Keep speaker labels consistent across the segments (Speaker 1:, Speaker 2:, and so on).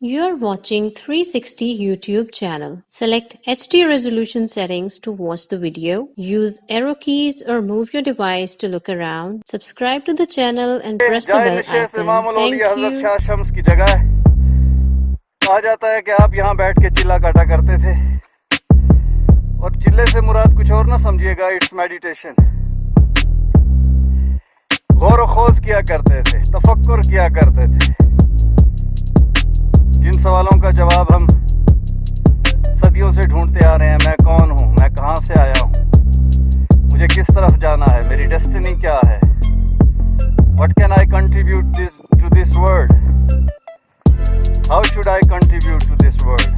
Speaker 1: You're watching 360 YouTube channel. Select HD resolution settings to watch the video. Use arrow keys or move your device to look around. Subscribe to the channel and press the
Speaker 2: जाए
Speaker 1: bell
Speaker 2: नशे से
Speaker 1: icon.
Speaker 2: मामूल हो लिया
Speaker 1: Thank
Speaker 2: Hazrat
Speaker 1: you.
Speaker 2: Shah Shams की जगह है। कहा जाता है कि आप यहाँ बैठ के चिल्ला काटा करते थे और चिल्ले से मुराद कुछ और ना समझिएगा, इट्स मेडिटेशन। गौर व खोज किया करते थे, तफक्कुर किया करते थे। जिन सवालों का जवाब हम सदियों से ढूंढते आ रहे हैं, मैं कौन हूँ, मैं कहाँ से आया हूँ, मुझे किस तरफ जाना है, मेरी डेस्टिनी क्या है, what can I contribute to this world, how should I contribute to this world.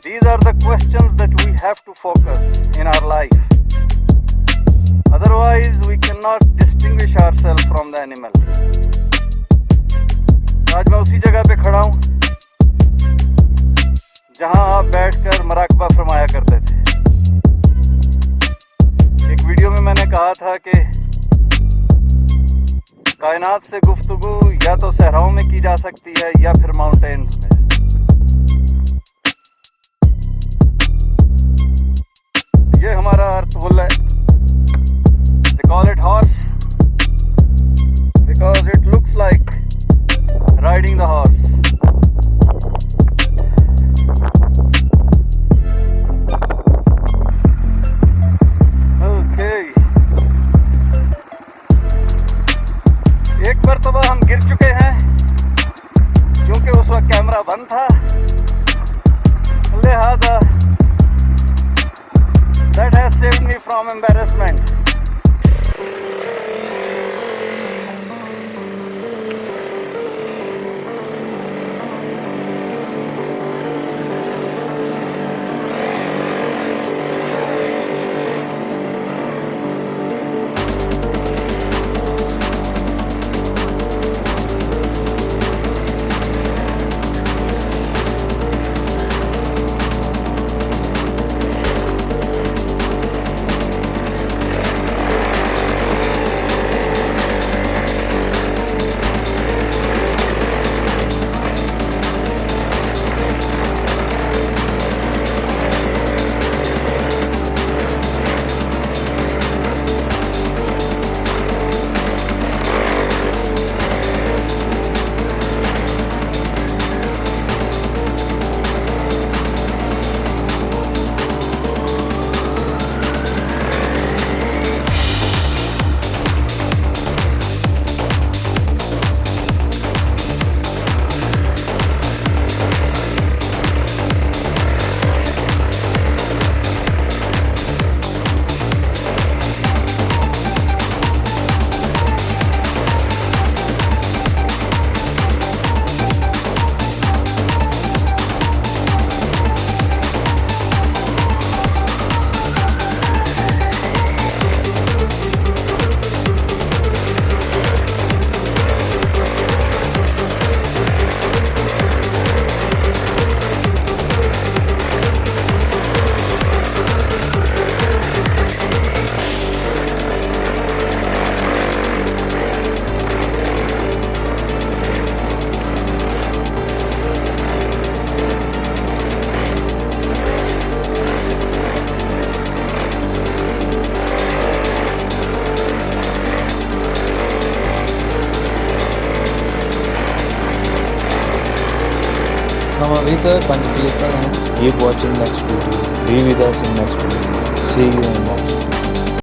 Speaker 2: These are the questions that we have to focus in our life. Otherwise we cannot distinguish ourselves from the animal. आज मैं उसी जगह पे खड़ा हूँ जहां आप बैठकर मराकबा फरमाया करते थे। एक वीडियो में मैंने कहा था कि कायनात से गुफ्तगू या तो सहराओं में की जा सकती है या फिर माउंटेन्स में। ये हमारा अर्थवुल है। They call it horse because it looks like riding the horse. Okay. एक मरतबा हम गिर चुके हैं क्योंकि उस वक्त कैमरा बंद था, लिहाजा that has saved me from embarrassment.
Speaker 3: हम अभी तक पंजपीर पर हैं। Keep watching next video. Be with us in next video. See you in